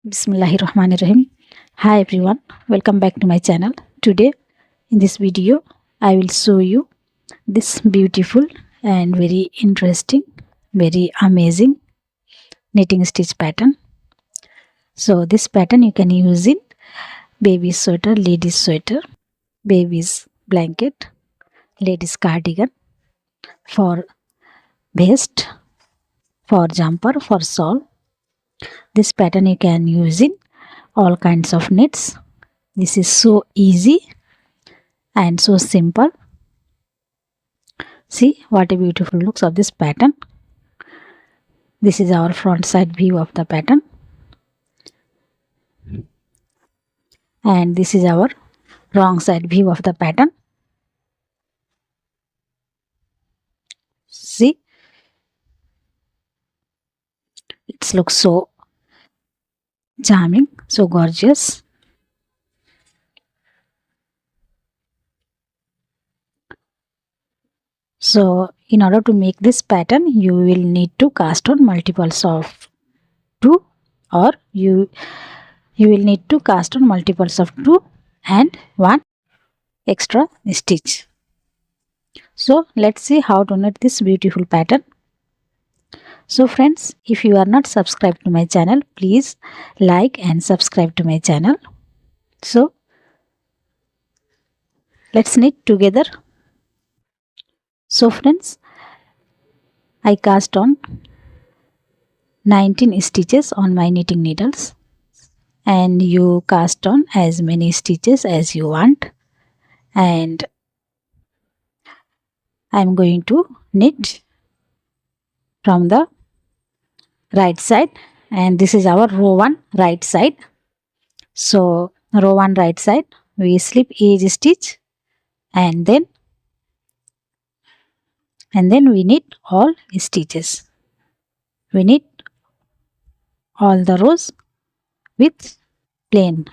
Bismillahirrahmanirrahim. Hi everyone, welcome back to my channel. Today in this video I will show you this beautiful and very interesting, very amazing knitting stitch pattern. So this pattern you can use in baby sweater, ladies sweater, baby's blanket, ladies cardigan, for vest, for jumper, for shawl. This pattern you can use in all kinds of knits. This is so easy and so simple. See what a beautiful looks of this pattern. This is our front side view of the pattern, and this is our wrong side view of the pattern. See, it looks so charming, so gorgeous. So in order to make this pattern, you will need to cast on multiples of 2, or you will need to cast on multiples of 2 and 1 extra stitch. So let's see how to knit this beautiful pattern. So friends, if you are not subscribed to my channel, please like and subscribe to my channel. So let's knit together. So friends, I cast on 19 stitches on my knitting needles, and you cast on as many stitches as you want, and I am going to knit from the right side, and this is our row 1 right side. So row 1 right side, we slip edge stitch and then we knit all stitches. We knit all the rows with plain.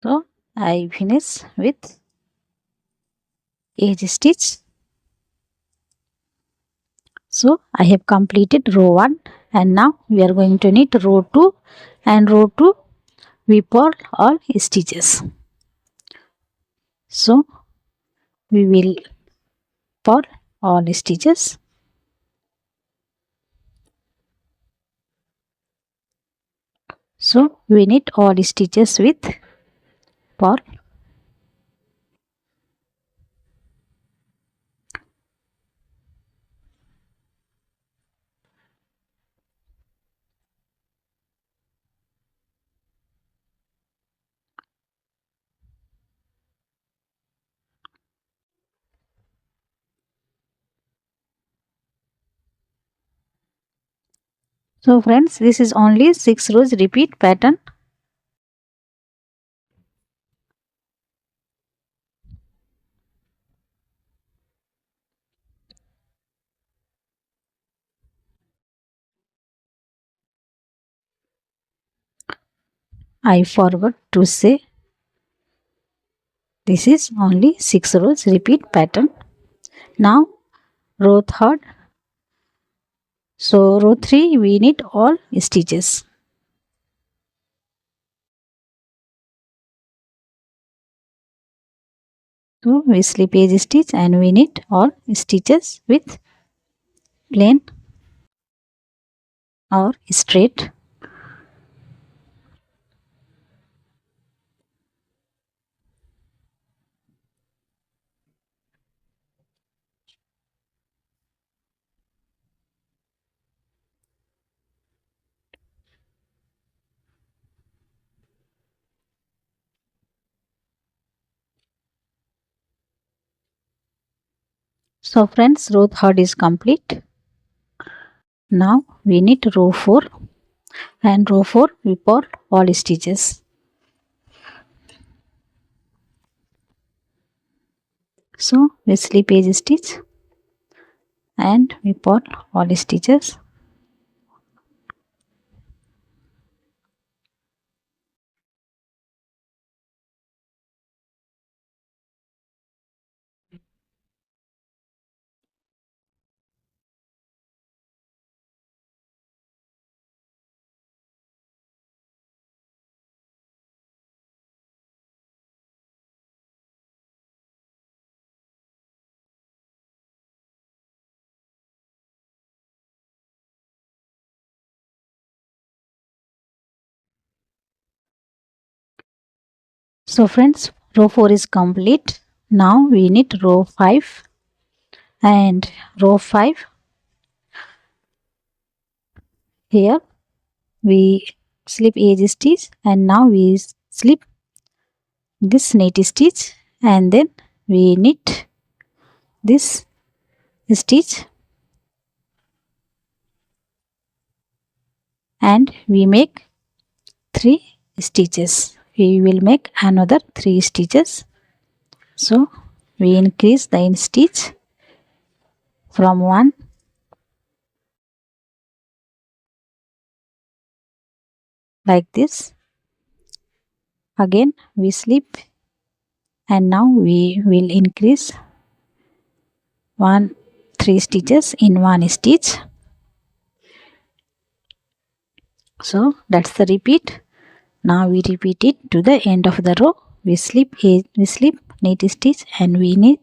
So I finish with edge stitch. So I have completed row 1, and now we are going to knit row 2, and row 2 we purl all stitches. So we will purl all stitches. So we knit all stitches with purl. So friends, this is only 6 rows repeat pattern. I forgot to say this is only 6 rows repeat pattern. Now row 3rd. So row 3 we knit all stitches. So we slip edge stitch and we knit all stitches with plain or straight. So friends, row 3rd is complete. Now we knit row 4, and row 4 we purl all stitches. So we slip edge stitch and we purl all stitches. So friends, row 4 is complete. Now we knit row 5, and row 5 here we slip edge stitch, and now we slip this knit stitch, and then we knit this stitch, and we make 3 stitches. We will make another 3 stitches. So we increase the stitch from 1 like this. Again we slip, and now we will increase 3 stitches in 1 stitch. So that's the repeat. Now we repeat it to the end of the row. We slip knit stitch, and we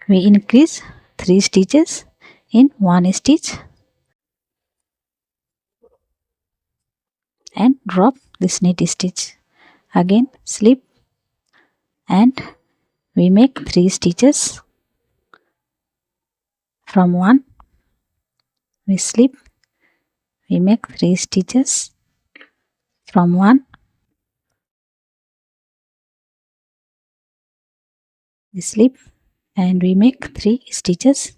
increase 3 stitches in 1 stitch, and drop this knit stitch. Again slip, and we make 3 stitches from 1. We slip, we make 3 stitches from 1. We slip, and we make 3 stitches.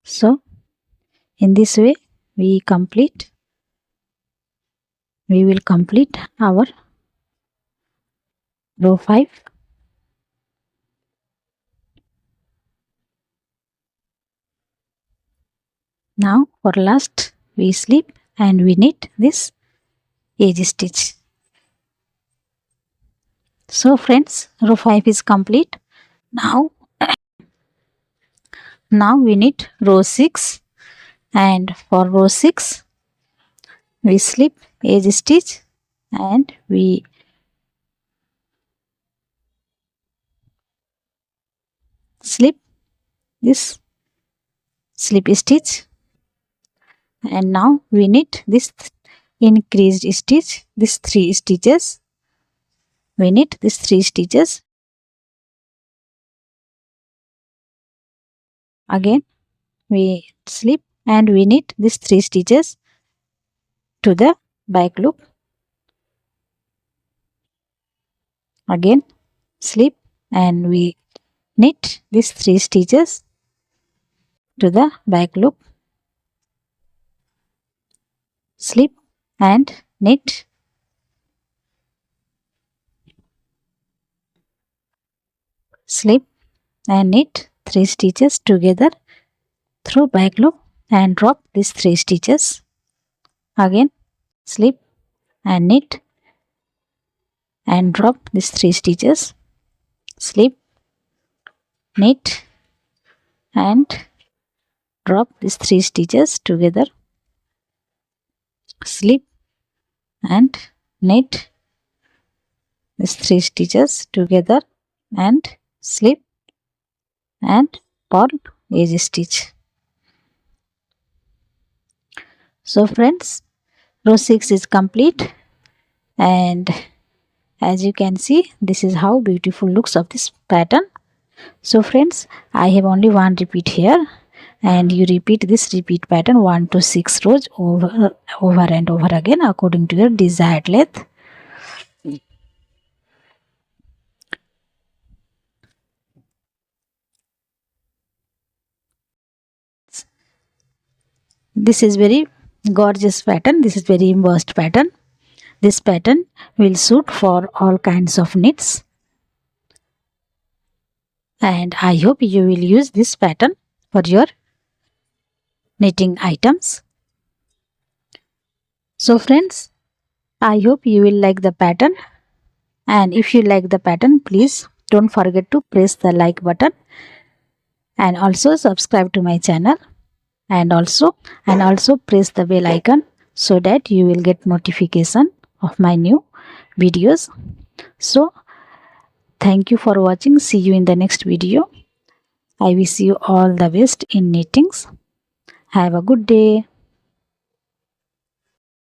So in this way we will complete our row 5. Now for last we slip, and we knit this edge stitch. So friends, row 5 is complete. Now we knit row 6, and for row 6 we slip edge stitch, and we slip this slip stitch, and now we knit this increased stitch, this 3 stitches. We knit these 3 stitches. Again we slip, and we knit these 3 stitches to the back loop. Again slip, and we knit these 3 stitches to the back loop. Slip and knit. Slip and knit 3 stitches together through back loop, and drop these 3 stitches. Again slip and knit, and drop these 3 stitches. Slip, knit, and drop these 3 stitches together. Slip and knit these 3 stitches together, and slip and purl edge stitch. So friends, row 6 is complete, and as you can see, this is how beautiful looks of this pattern. So friends, I have only one repeat here, and you repeat this repeat pattern 1 to 6 rows over and over again according to your desired length. This is very gorgeous pattern. This is very embossed pattern. This pattern will suit for all kinds of knits, and I hope you will use this pattern for your knitting items. So friends, I hope you will like the pattern, and if you like the pattern, please don't forget to press the like button and also subscribe to my channel, and also press the bell icon so that you will get notification of my new videos. So thank you for watching. See you in the next video. I wish you all the best in knittings. Have a good day.